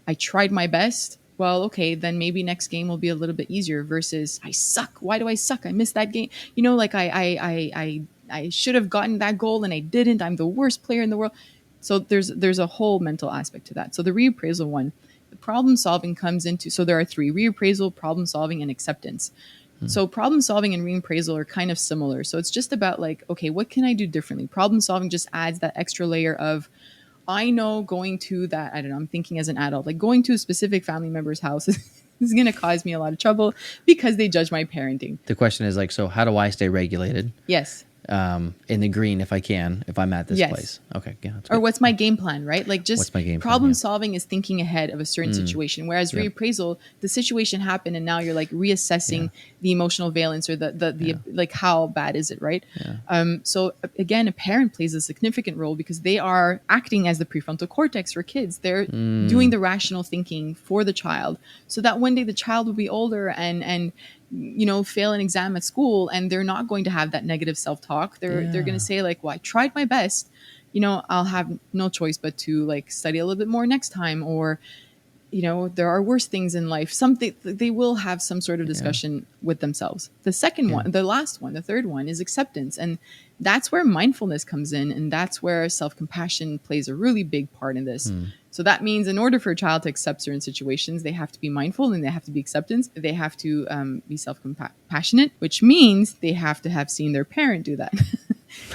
I tried my best. Well, okay, then maybe next game will be a little bit easier versus I suck. Why do I suck? I missed that game. I should have gotten that goal and I didn't. I'm the worst player in the world. So there's a whole mental aspect to that. So the reappraisal one, the problem solving comes into, so there are 3: reappraisal, problem solving, and acceptance. So problem solving and reappraisal are kind of similar. So it's just about like, okay, what can I do differently? Problem solving just adds that extra layer of, I know going to that, I don't know, I'm thinking as an adult, like going to a specific family member's house is going to cause me a lot of trouble because they judge my parenting. The question is like, so how do I stay regulated? Yes. In the green if I'm at this place. Okay. Yeah. Or what's my game plan, right? Like just what's my game problem plan, solving is thinking ahead of a certain situation. Whereas reappraisal, the situation happened and now you're like reassessing the emotional valence or the like how bad is it, right? Yeah. So again, a parent plays a significant role because they are acting as the prefrontal cortex for kids. They're doing the rational thinking for the child, so that one day the child will be older and fail an exam at school and they're not going to have that negative self-talk. They're going to say like, well, I tried my best, I'll have no choice but to like study a little bit more next time. Or, there are worse things in life. Something they will have some sort of discussion with themselves. The second one, the last one, the third one is acceptance. And that's where mindfulness comes in. And that's where self-compassion plays a really big part in this. So that means in order for a child to accept certain situations, they have to be mindful and they have to be acceptance. They have to be self-compassionate, which means they have to have seen their parent do that.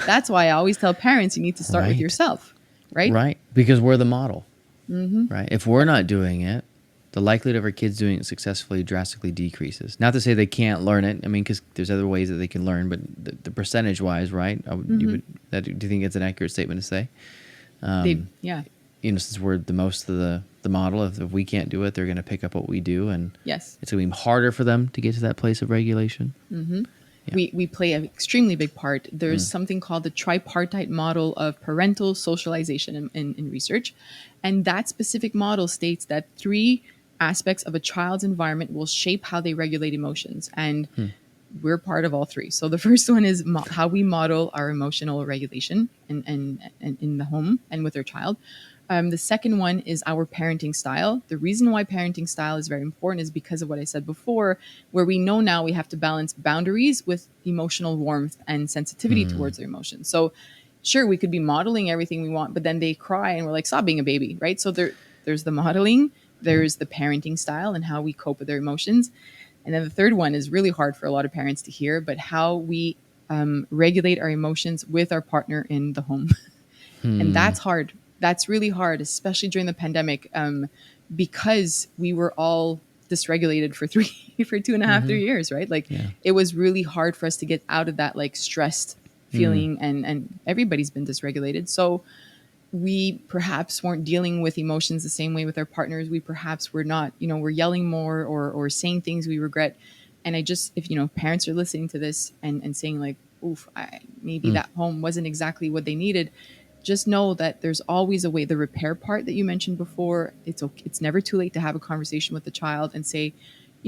That's why I always tell parents, you need to start with yourself. right? Right. Because we're the model, right? If we're not doing it, the likelihood of our kids doing it successfully drastically decreases. Not to say they can't learn it. I mean, because there's other ways that they can learn, but the percentage-wise, right? Do you think it's an accurate statement to say? Yeah. Since we're the most of the model, if we can't do it, they're going to pick up what we do, and Yes. it's going to be harder for them to get to that place of regulation. Yeah. We play an extremely big part. There's something called the tripartite model of parental socialization in research. And that specific model states that 3 aspects of a child's environment will shape how they regulate emotions. And we're part of all 3. So the first one is how we model our emotional regulation in the home and with our child. The second one is our parenting style. The reason why parenting style is very important is because of what I said before, where we know now we have to balance boundaries with emotional warmth and sensitivity towards their emotions. So sure, we could be modeling everything we want, but then they cry and we're like, stop being a baby, right? So there's the modeling, there's the parenting style and how we cope with their emotions. And then the third one is really hard for a lot of parents to hear, but how we regulate our emotions with our partner in the home. And that's hard. That's really hard, especially during the pandemic, because we were all dysregulated for 2.5, 3 years, right? Like it was really hard for us to get out of that like stressed feeling, and everybody's been dysregulated. So we perhaps weren't dealing with emotions the same way with our partners. We perhaps were not, we're yelling more or saying things we regret. And if parents are listening to this and saying like, oof, maybe that home wasn't exactly what they needed, just know that there's always a way. The repair part that you mentioned before, it's never too late to have a conversation with the child and say,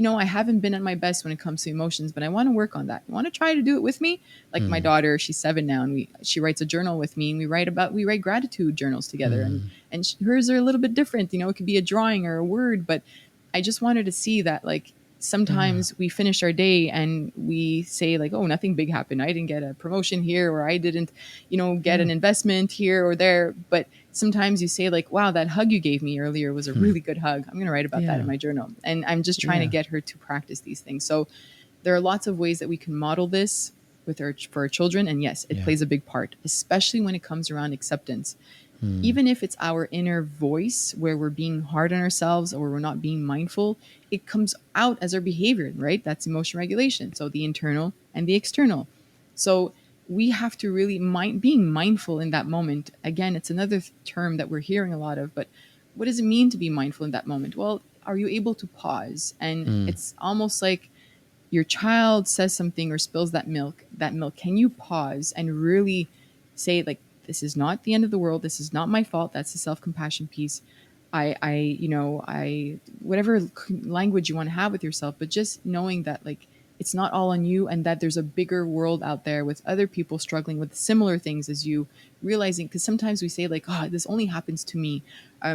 I haven't been at my best when it comes to emotions, but I want to work on that. You want to try to do it with me? Like my daughter, she's 7 now, and she writes a journal with me, and we write gratitude journals together, and hers are a little bit different. It could be a drawing or a word, but I just wanted to see that like sometimes we finish our day and we say like, oh, nothing big happened. I didn't get a promotion here, or I didn't, get an investment here or there. But sometimes you say like, wow, that hug you gave me earlier was a really good hug. I'm going to write about that in my journal. And I'm just trying to get her to practice these things. So there are lots of ways that we can model this for our children. And yes, it plays a big part, especially when it comes around acceptance. Even if it's our inner voice where we're being hard on ourselves or we're not being mindful, it comes out as our behavior, right? That's emotion regulation. So the internal and the external. So we have to really being mindful in that moment. Again, it's another term that we're hearing a lot of, but what does it mean to be mindful in that moment? Well, are you able to pause? And it's almost like your child says something or spills that milk. Can you pause and really say like, this is not the end of the world. This is not my fault. That's the self-compassion piece. Whatever language you want to have with yourself, but just knowing that like, it's not all on you and that there's a bigger world out there with other people struggling with similar things as you, realizing, because sometimes we say like, oh, this only happens to me.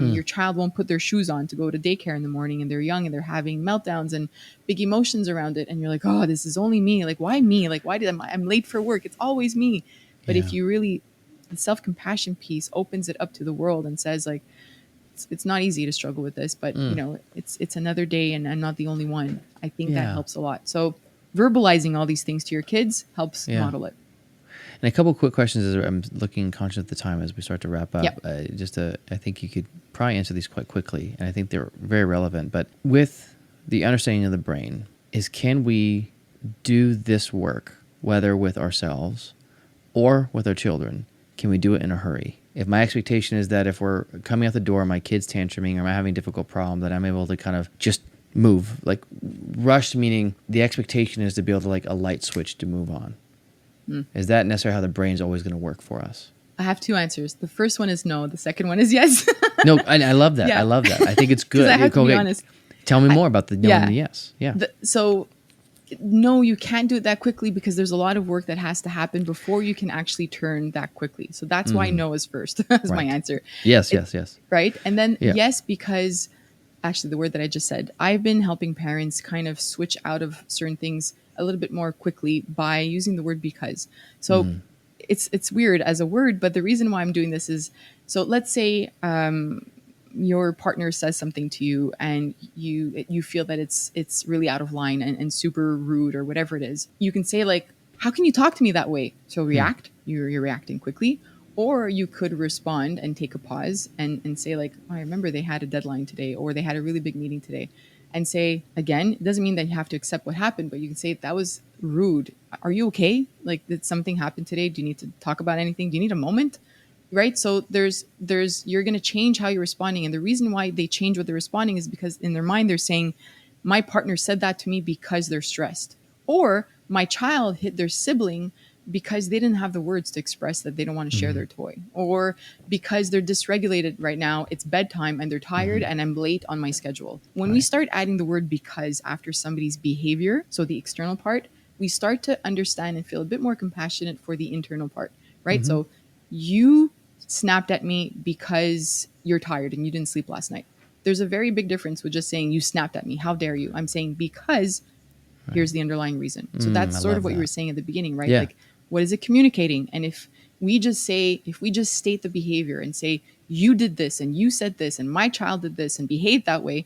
Your child won't put their shoes on to go to daycare in the morning and they're young and they're having meltdowns and big emotions around it. And you're like, oh, this is only me. Like, why me? Like, I'm late for work. It's always me. But if you really, the self-compassion piece opens it up to the world and says like, it's not easy to struggle with this, but it's another day and I'm not the only one. I think that helps a lot. So verbalizing all these things to your kids helps model it. And a couple of quick questions as I'm looking conscious of the time as we start to wrap up. I think you could probably answer these quite quickly, and I think they're very relevant. But with the understanding of the brain, can we do this work, whether with ourselves or with our children? Can we do it in a hurry? If my expectation is that if we're coming out the door, my kid's tantruming or I'm having a difficult problem, that I'm able to kind of just move, like rushed, meaning the expectation is to be able to like a light switch to move on. Is that necessarily how the brain's always going to work for us? I have 2 answers. The first one is no. The second one is yes. No, I love that. I love that. I think it's good. I have to be honest. Tell me more about the no and the yes. Yeah. So no, you can't do it that quickly because there's a lot of work that has to happen before you can actually turn that quickly. So that's why no is first. That's my answer. Yes. Right. And then yes, because actually the word that I just said, I've been helping parents kind of switch out of certain things a little bit more quickly by using the word because. So it's weird as a word, but the reason why I'm doing this is, so let's say your partner says something to you and you feel that it's really out of line and super rude or whatever it is. You can say like, how can you talk to me that way? So react, you're reacting quickly. Or you could respond and take a pause and say like, oh, I remember they had a deadline today, or they had a really big meeting today, and say, again, it doesn't mean that you have to accept what happened, but you can say, that was rude. Are you okay? Like, did something happen today? Do you need to talk about anything? Do you need a moment? Right. So you're going to change how you're responding. And the reason why they change what they're responding is because in their mind, they're saying, my partner said that to me because they're stressed, or my child hit their sibling because they didn't have the words to express that they don't want to share their toy, or because they're dysregulated right now, it's bedtime and they're tired and I'm late on my schedule. When we start adding the word because after somebody's behavior, so the external part, we start to understand and feel a bit more compassionate for the internal part, right? So you snapped at me because you're tired and you didn't sleep last night. There's a very big difference with just saying you snapped at me. How dare you? I'm saying because here's the underlying reason. So that's sort of what you were saying at the beginning, right? Yeah. Like, what is it communicating? And if we just state the behavior and say, you did this and you said this and my child did this and behaved that way,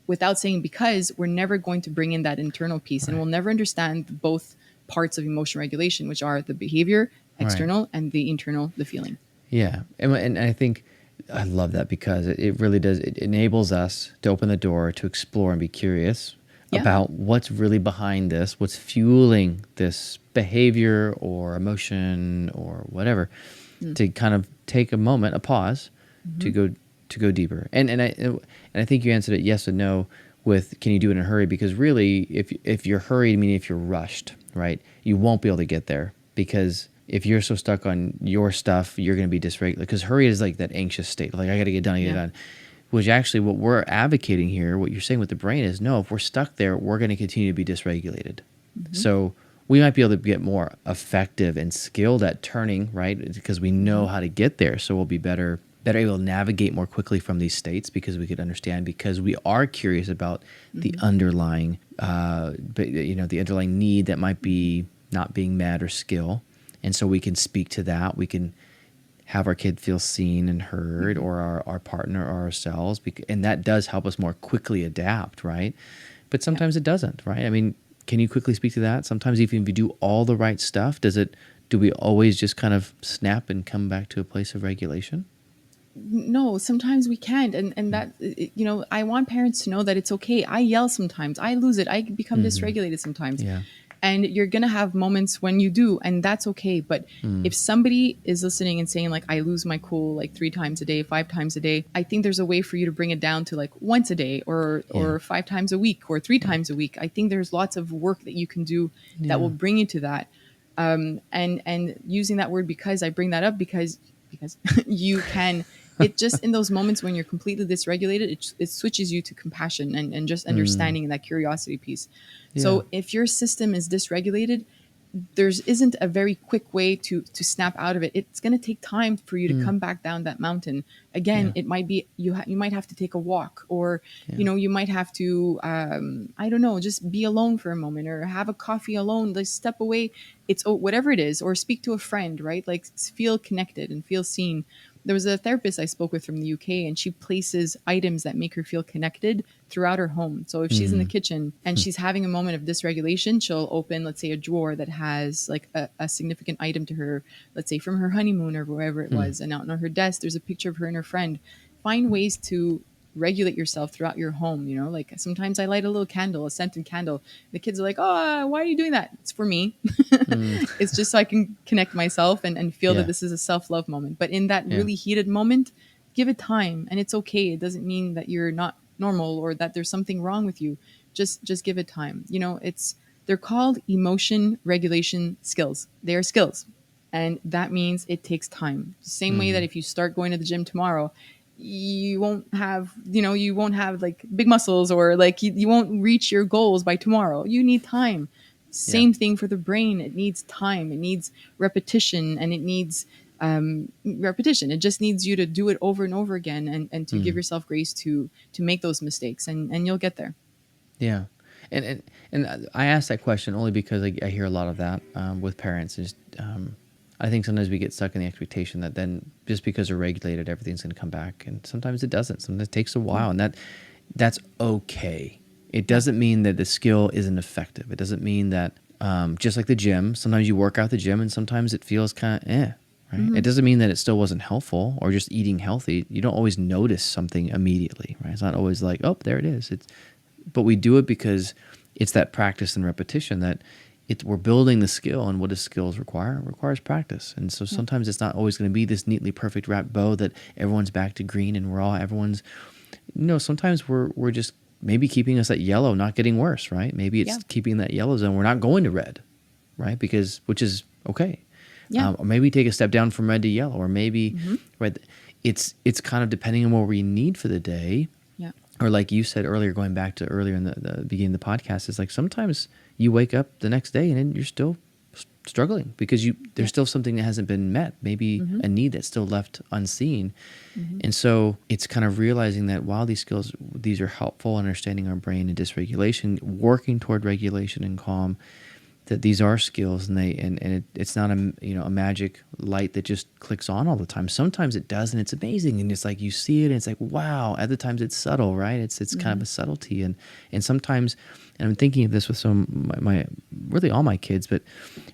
without saying because, we're never going to bring in that internal piece, and we'll never understand both parts of emotion regulation, which are the behavior, external, and the internal, the feeling. Yeah. And I think I love that because it really does. It enables us to open the door to explore and be curious about what's really behind this, what's fueling this behavior or emotion or whatever, to kind of take a moment, a pause, to go deeper. And I think you answered it yes and no with, can you do it in a hurry? Because really, if you're hurried, meaning if you're rushed, right, you won't be able to get there, because if you're so stuck on your stuff, you're going to be dysregulated. Because hurry is like that anxious state, like I got to get done, get done. Which actually, what we're advocating here, what you're saying with the brain is, no, if we're stuck there, we're going to continue to be dysregulated. So we might be able to get more effective and skilled at turning, right? Because we know how to get there. So we'll be better able to navigate more quickly from these states, because we could understand, because we are curious about the underlying, the underlying need that might be not being met, or skill. And so we can speak to that. We can have our kid feel seen and heard, or our partner or ourselves. And that does help us more quickly adapt, right? But sometimes it doesn't, right? I mean, can you quickly speak to that? Sometimes even if you do all the right stuff, do we always just kind of snap and come back to a place of regulation? No, sometimes we can't. And that, I want parents to know that it's okay. I yell sometimes. I lose it. I become dysregulated sometimes. Yeah. And you're going to have moments when you do, and that's okay. But if somebody is listening and saying like, I lose my cool like 3 times a day, 5 times a day, I think there's a way for you to bring it down to like once a day, or 5 times a week, or 3 times a week. I think there's lots of work that you can do that will bring you to that. And using that word because, I bring that up because you can, it just, in those moments when you're completely dysregulated, it switches you to compassion and just understanding and that curiosity piece. So if your system is dysregulated, there isn't a very quick way to snap out of it. It's going to take time for you to come back down that mountain. Again, it might be, you might have to take a walk, or, you might have to, I don't know, just be alone for a moment, or have a coffee alone, like step away. It's whatever it is, or speak to a friend, right? Like feel connected and feel seen. There was a therapist I spoke with from the UK, and she places items that make her feel connected throughout her home. So if she's in the kitchen and she's having a moment of dysregulation, she'll open, let's say, a drawer that has like a significant item to her, let's say from her honeymoon or wherever it was. And out on her desk, there's a picture of her and her friend. Find ways to regulate yourself throughout your home. Like sometimes I light a little candle, a scented candle. The kids are like, oh, why are you doing that? It's for me. It's just so I can connect myself and feel that this is a self-love moment. But in that really heated moment, give it time, and it's okay. It doesn't mean that you're not normal or that there's something wrong with you. Just give it time. They're called emotion regulation skills. They are skills. And that means it takes time. Same way that if you start going to the gym tomorrow, you won't have like big muscles, or like you won't reach your goals by tomorrow. You need time. Same thing for the brain. It needs time. It needs repetition, and it needs repetition. It just needs you to do it over and over again, and to give yourself grace to make those mistakes, and you'll get there. Yeah. And I ask that question only because I hear a lot of that with parents. Just, I think sometimes we get stuck in the expectation that then just because they're regulated, everything's going to come back. And sometimes it doesn't. Sometimes it takes a while, and that's okay. It doesn't mean that the skill isn't effective. It doesn't mean that, just like the gym, sometimes you work out the gym and sometimes it feels kind of right? It doesn't mean that it still wasn't helpful or just eating healthy. You don't always notice something immediately, right? It's not always like, oh, there it is. But we do it because it's that practice and repetition that we're building the skill. And what does skills require? It requires practice. And so sometimes it's not always going to be this neatly perfect wrapped bow that everyone's back to green and everyone's, sometimes we're just maybe keeping us at yellow, not getting worse, right? Maybe it's keeping that yellow zone. We're not going to red, right? Which is okay. Yeah. Or maybe take a step down from red to yellow, or maybe, right? It's kind of depending on what we need for the day. Yeah. Or like you said earlier, going back to earlier in the beginning of the podcast, it's like sometimes you wake up the next day and then you're still struggling because there's still something that hasn't been met, maybe a need that's still left unseen. And so it's kind of realizing that while these skills, these are helpful, understanding our brain and dysregulation, working toward regulation and calm, that these are skills, and it's not a magic light that just clicks on all the time. Sometimes it does, and it's amazing, and it's like you see it, and it's like wow. Other times it's subtle, right? It's kind of a subtlety, and sometimes, and I'm thinking of this with some my really all my kids, but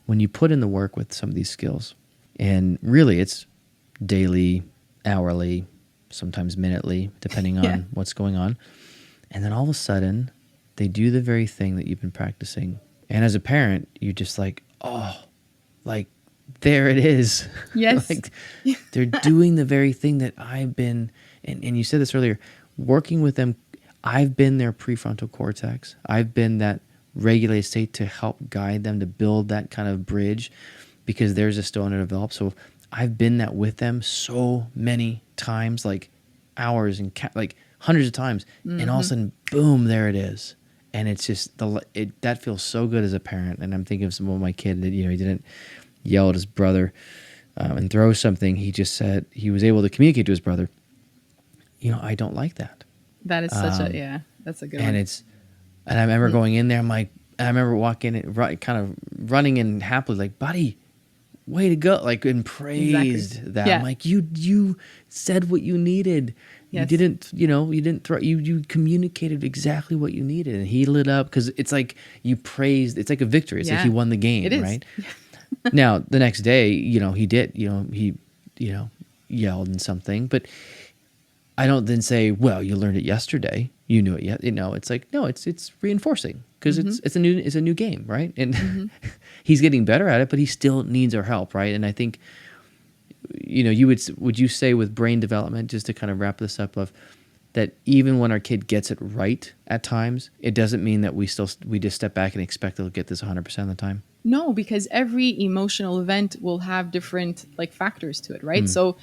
when you put in the work with some of these skills, and really it's daily, hourly, sometimes minutely, depending on what's going on, and then all of a sudden they do the very thing that you've been practicing. And as a parent, you're just like, oh, like, there it is. Yes. Like, they're doing the very thing that I've been, and you said this earlier, working with them, I've been their prefrontal cortex. I've been that regulated state to help guide them, to build that kind of bridge, because theirs is still underdeveloped. So I've been that with them so many times, like hours and like hundreds of times. And all of a sudden, boom, there it is. And it's just that feels so good as a parent. And I'm thinking of some of my kid that he didn't yell at his brother and throw something. He just said he was able to communicate to his brother. I don't like that. That is such that's a good one. And I remember going in there. I remember walking in, kind of running in happily, like, buddy, way to go, like, and praised that. I'm like, you said what you needed. Yes. You didn't throw, you communicated exactly what you needed, and he lit up because it's like you praised, it's like a victory. It's like he won the game, it is. Right? Now, the next day, he did, he yelled and something, but I don't then say, well, you learned it yesterday. You knew it yet. It's like, no, it's reinforcing because it's a new game, right? And he's getting better at it, but he still needs our help, right? And I think, would you say with brain development, just to kind of wrap this up, of that even when our kid gets it right at times, it doesn't mean that we just step back and expect they'll get this 100% of the time? No, because every emotional event will have different factors to it, right? So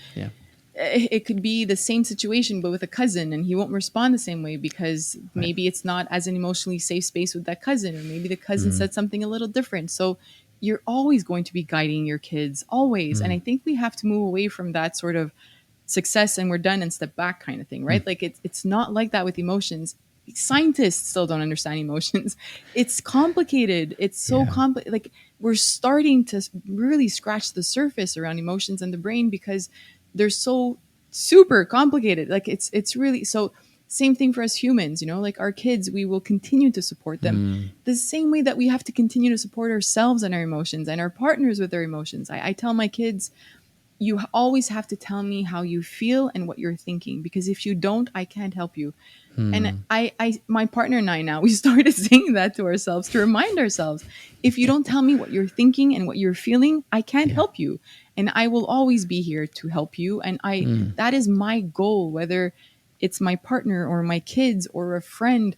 it could be the same situation, but with a cousin, and he won't respond the same way because maybe it's not as an emotionally safe space with that cousin, or maybe the cousin said something a little different. So you're always going to be guiding your kids, always. And I think we have to move away from that sort of success and we're done and step back kind of thing, right? Like it's not like that with emotions. Scientists still don't understand emotions. It's complicated. It's so complicated. Like, we're starting to really scratch the surface around emotions and the brain because they're so super complicated. Like it's really, so same thing for us humans, like our kids, we will continue to support them the same way that we have to continue to support ourselves and our emotions and our partners with their emotions. I tell my kids, you always have to tell me how you feel and what you're thinking, because if you don't, I can't help you. And my partner and I now, we started saying that to ourselves to remind ourselves, if you don't tell me what you're thinking and what you're feeling, I can't help you. And I will always be here to help you. And that is my goal, whether it's my partner or my kids or a friend.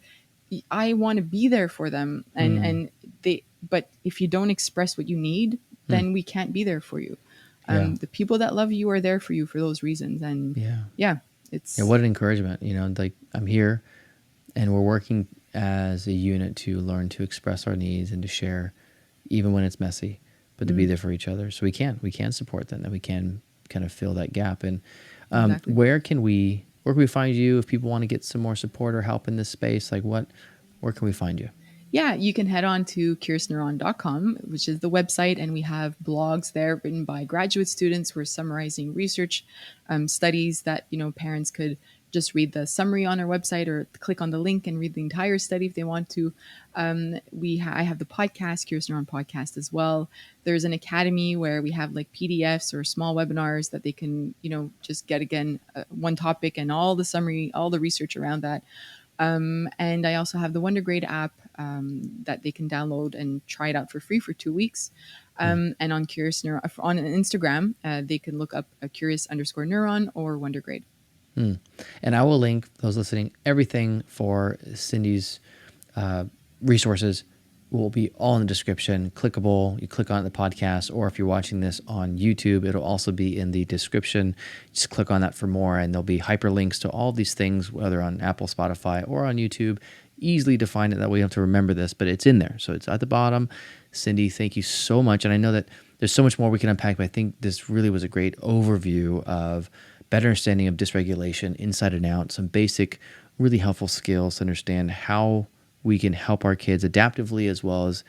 I want to be there for them. But if you don't express what you need, then we can't be there for you. The people that love you are there for you for those reasons. And what an encouragement, like, I'm here and we're working as a unit to learn to express our needs and to share, even when it's messy, but to be there for each other. So we can support them, and we can kind of fill that gap. And where can we find you if people want to get some more support or help in this space? Like, where can we find you? Yeah, you can head on to curiousneuron.com, which is the website, and we have blogs there written by graduate students who are summarizing research studies that parents could just read the summary on our website or click on the link and read the entire study if they want to. I have the podcast, Curious Neuron podcast as well. There's an academy where we have like PDFs or small webinars that they can, just get again one topic and all the summary, all the research around that. And I also have the Wondergrade app that they can download and try it out for free for 2 weeks. And on on Instagram, they can look up a curious_neuron or Wondergrade. And I will link, those listening, everything for Cindy's resources will be all in the description, clickable. You click on the podcast, or if you're watching this on YouTube, it'll also be in the description. Just click on that for more, and there'll be hyperlinks to all these things, whether on Apple, Spotify, or on YouTube. Easily to find it, that way you don't have to remember this, but it's in there. So it's at the bottom. Cindy, thank you so much. And I know that there's so much more we can unpack, but I think this really was a great overview of better understanding of dysregulation inside and out, some basic, really helpful skills to understand how we can help our kids adaptively, as well as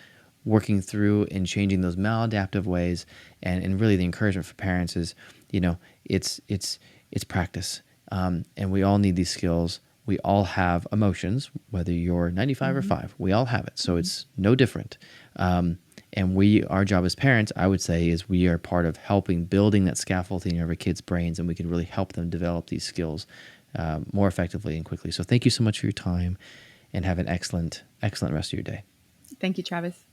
working through and changing those maladaptive ways. And really the encouragement for parents is, it's practice. And we all need these skills. We all have emotions, whether you're 95 or 5, we all have it. So it's no different. And our job as parents, I would say, is we are part of helping building that scaffolding in our kids' brains, and we can really help them develop these skills more effectively and quickly. So thank you so much for your time, and have an excellent rest of your day. Thank you, Travis.